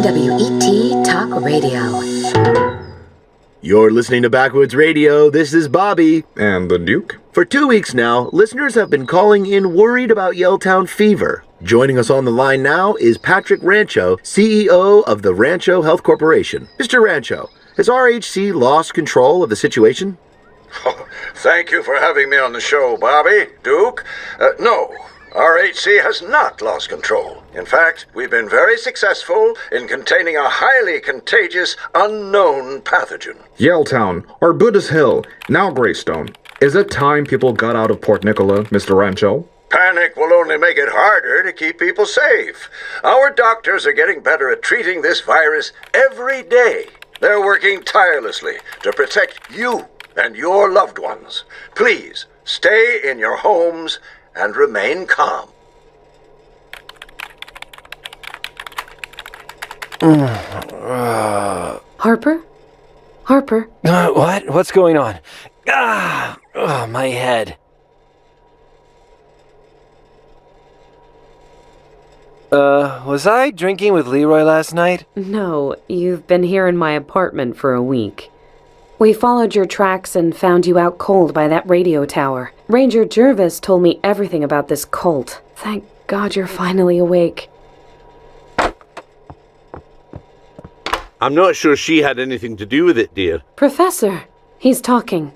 UWET Talk Radio. You're listening to Backwoods Radio. This is Bobby. And the Duke. For 2 weeks now, listeners have been calling in worried about Yelltown fever. Joining us on the line now is Patrick Rancho, CEO of the Rancho Health Corporation. Mr. Rancho, has RHC lost control of the situation? Oh, thank you for having me on the show, Bobby. Duke? No, RHC has not lost control. In fact, we've been very successful in containing a highly contagious, unknown pathogen. Yelltown, or Buddha's Hill, now Greystone. Is it time people got out of Port Nicola, Mr. Rancho? Panic will only make it harder to keep people safe. Our doctors are getting better at treating this virus every day. They're working tirelessly to protect you and your loved ones. Please, stay in your homes and remain calm. Harper? Harper? What? What's going on? My head. Was I drinking with Leroy last night? No, you've been here in my apartment for a week. We followed your tracks and found you out cold by that radio tower. Ranger Jervis told me everything about this cult. Thank God you're finally awake. I'm not sure she had anything to do with it, dear. Professor, he's talking.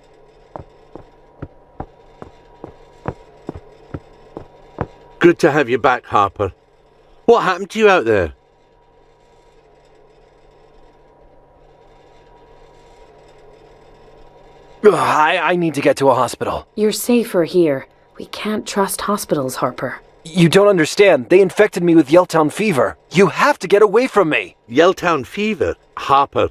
Good to have you back, Harper. What happened to you out there? I need to get to a hospital. You're safer here. We can't trust hospitals, Harper. You don't understand. They infected me with Yelltown fever. You have to get away from me. Yelltown fever? Harper,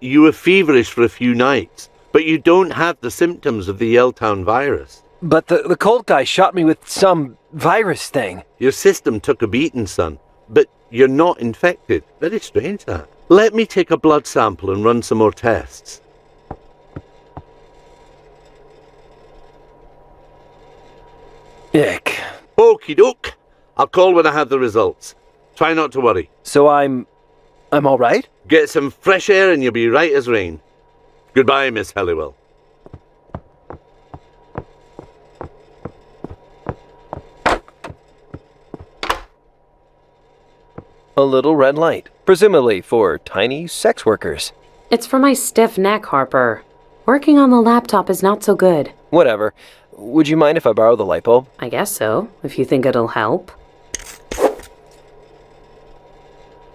you were feverish for a few nights, but you don't have the symptoms of the Yelltown virus. But the cult guy shot me with some virus thing. Your system took a beating, son, but you're not infected. Very strange, that. Let me take a blood sample and run some more tests. Ick. Okie doke. I'll call when I have the results. Try not to worry. So I'm all right? Get some fresh air and you'll be right as rain. Goodbye, Miss Helliwell. A little red light, presumably for tiny sex workers. It's for my stiff neck, Harper. Working on the laptop is not so good. Whatever. Would you mind if I borrow the light bulb? I guess so, if you think it'll help.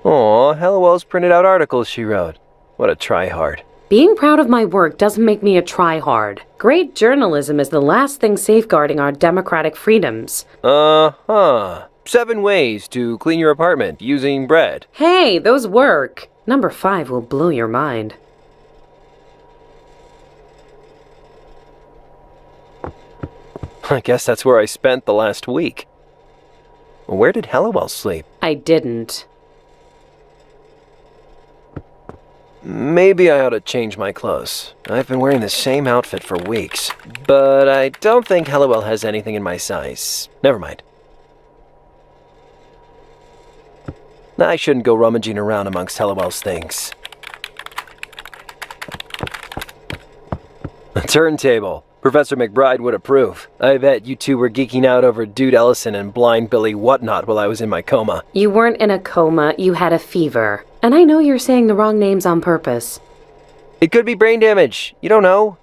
Aw, Helliwell's printed out articles she wrote. What a try-hard. Being proud of my work doesn't make me a try-hard. Great journalism is the last thing safeguarding our democratic freedoms. 7 ways to clean your apartment using bread. Hey, those work. Number 5 will blow your mind. I guess that's where I spent the last week. Where did Helliwell sleep? I didn't. Maybe I ought to change my clothes. I've been wearing the same outfit for weeks. But I don't think Helliwell has anything in my size. Never mind. I shouldn't go rummaging around amongst Helliwell's things. A turntable. Professor McBride would approve. I bet you two were geeking out over Dude Ellison and Blind Billy Whatnot while I was in my coma. You weren't in a coma, you had a fever. And I know you're saying the wrong names on purpose. It could be brain damage. You don't know.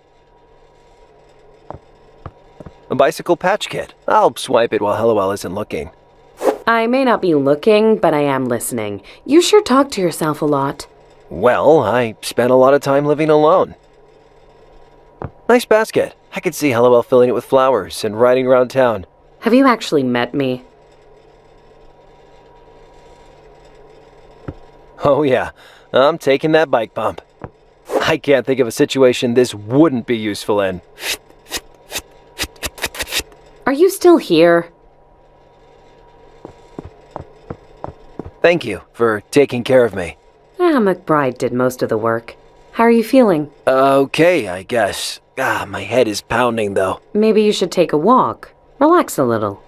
A bicycle patch kit. I'll swipe it while Helliwell isn't looking. I may not be looking, but I am listening. You sure talk to yourself a lot. Well, I spent a lot of time living alone. Nice basket. I could see Helliwell filling it with flowers and riding around town. Have you actually met me? Oh yeah, I'm taking that bike bump. I can't think of a situation this wouldn't be useful in. Are you still here? Thank you for taking care of me. McBride did most of the work. How are you feeling? Okay, I guess. My head is pounding though. Maybe you should take a walk. Relax a little.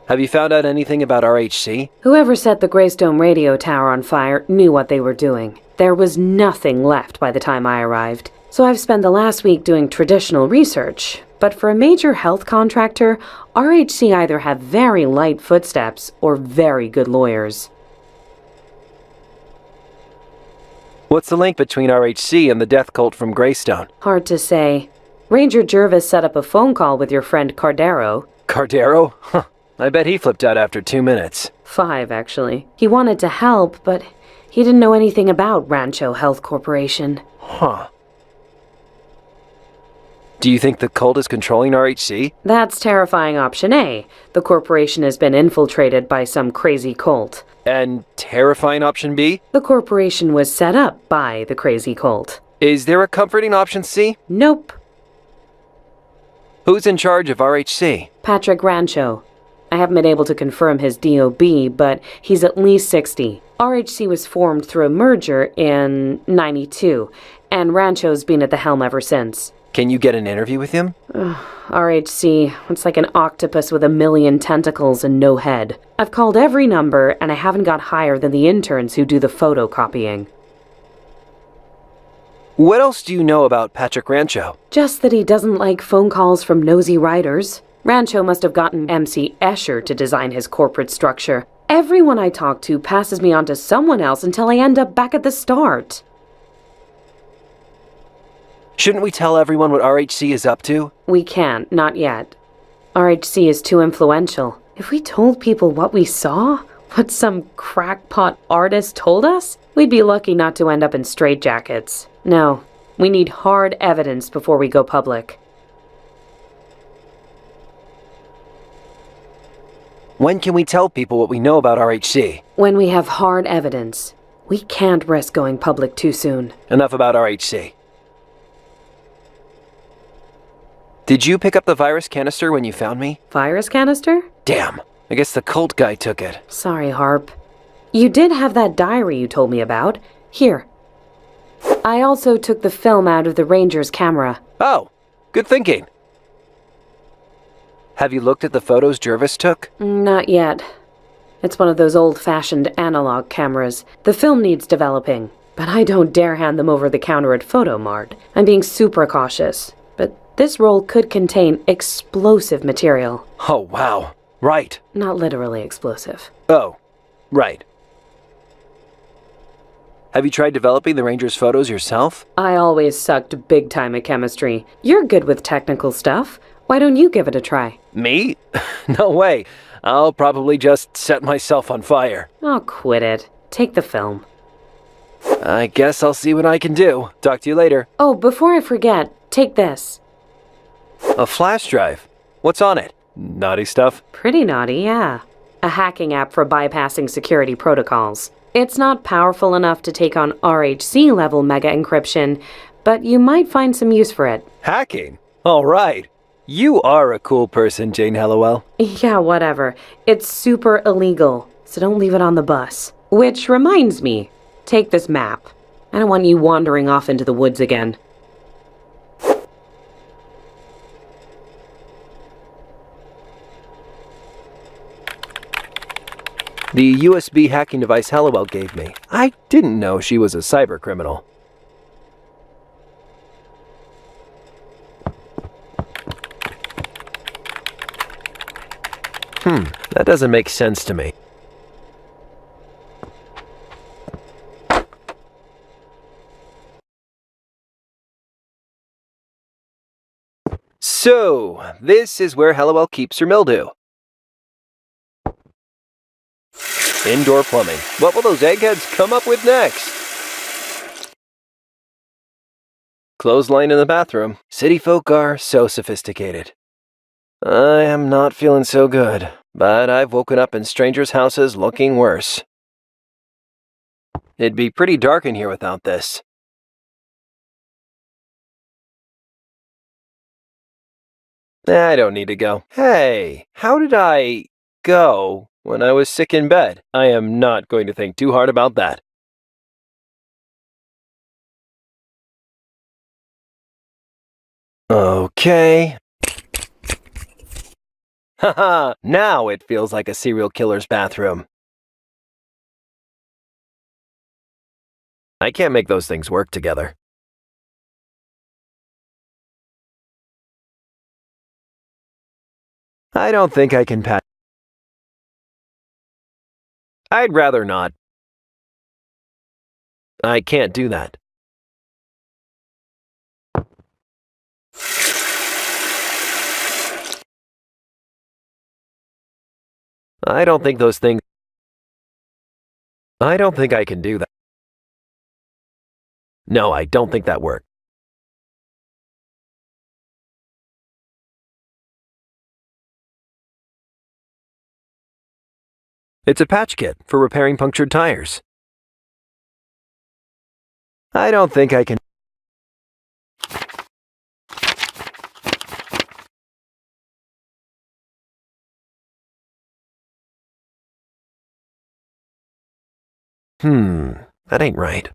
Have you found out anything about RHC? Whoever set the Greystone radio tower on fire knew what they were doing. There was nothing left by the time I arrived. So I've spent the last week doing traditional research. But for a major health contractor, RHC either have very light footsteps or very good lawyers. What's the link between RHC and the death cult from Greystone? Hard to say. Ranger Jervis set up a phone call with your friend Cardero. Cardero? Huh. I bet he flipped out after 2 minutes. 5, actually. He wanted to help, but he didn't know anything about Rancho Health Corporation. Huh. Do you think the cult is controlling RHC? That's terrifying option A. The corporation has been infiltrated by some crazy cult. And terrifying option B? The corporation was set up by the crazy cult. Is there a comforting option C? Nope. Who's in charge of RHC? Patrick Rancho. I haven't been able to confirm his DOB, but he's at least 60. RHC was formed through a merger in '92, and Rancho's been at the helm ever since. Can you get an interview with him? RHC, it's like an octopus with a million tentacles and no head. I've called every number, and I haven't got higher than the interns who do the photocopying. What else do you know about Patrick Rancho? Just that he doesn't like phone calls from nosy writers. Rancho must have gotten MC Escher to design his corporate structure. Everyone I talk to passes me on to someone else until I end up back at the start. Shouldn't we tell everyone what RHC is up to? We can't, not yet. RHC is too influential. If we told people what we saw, what some crackpot artist told us, we'd be lucky not to end up in straitjackets. No, we need hard evidence before we go public. When can we tell people what we know about RHC? When we have hard evidence. We can't risk going public too soon. Enough about RHC. Did you pick up the virus canister when you found me? Virus canister? Damn, I guess the cult guy took it. Sorry, Harp. You did have that diary you told me about. Here. I also took the film out of the Ranger's camera. Oh, good thinking. Have you looked at the photos Jervis took? Not yet. It's one of those old-fashioned analog cameras. The film needs developing, but I don't dare hand them over the counter at Photomart. I'm being super cautious. But this roll could contain explosive material. Oh, wow. Right. Not literally explosive. Oh, right. Have you tried developing the Ranger's photos yourself? I always sucked big time at chemistry. You're good with technical stuff. Why don't you give it a try? Me? No way. I'll probably just set myself on fire. Oh, quit it. Take the film. I guess I'll see what I can do. Talk to you later. Oh, before I forget, take this. A flash drive? What's on it? Naughty stuff? Pretty naughty, yeah. A hacking app for bypassing security protocols. It's not powerful enough to take on RHC level mega encryption, but you might find some use for it. Hacking? All right. You are a cool person, Jane Helliwell. Yeah, whatever. It's super illegal, so don't leave it on the bus. Which reminds me, take this map. I don't want you wandering off into the woods again. The USB hacking device Helliwell gave me. I didn't know she was a cyber criminal. That doesn't make sense to me. So, this is where Helliwell keeps her mildew. Indoor plumbing. What will those eggheads come up with next? Clothesline in the bathroom. City folk are so sophisticated. I am not feeling so good, but I've woken up in strangers' houses looking worse. It'd be pretty dark in here without this. I don't need to go. Hey, how did I go when I was sick in bed? I am not going to think too hard about that. Okay. Haha, now it feels like a serial killer's bathroom. I can't make those things work together. I don't think I can patch. I'd rather not. I can't do that. I don't think those things. I don't think I can do that. No, I don't think that worked. It's a patch kit for repairing punctured tires. I don't think I can. That ain't right.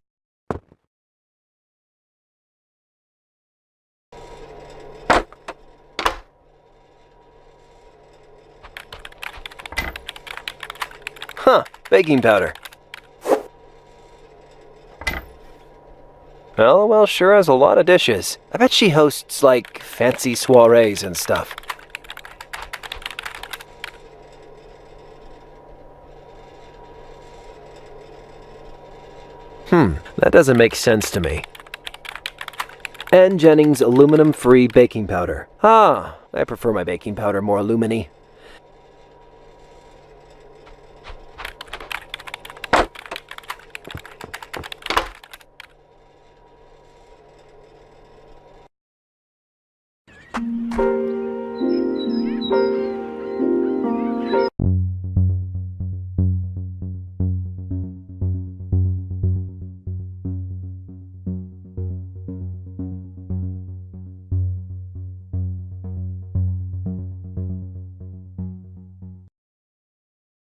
Huh, baking powder. Helliwell sure has a lot of dishes. I bet she hosts, like, fancy soirees and stuff. That doesn't make sense to me. Ann Jennings aluminum-free baking powder. Ah, I prefer my baking powder more aluminy.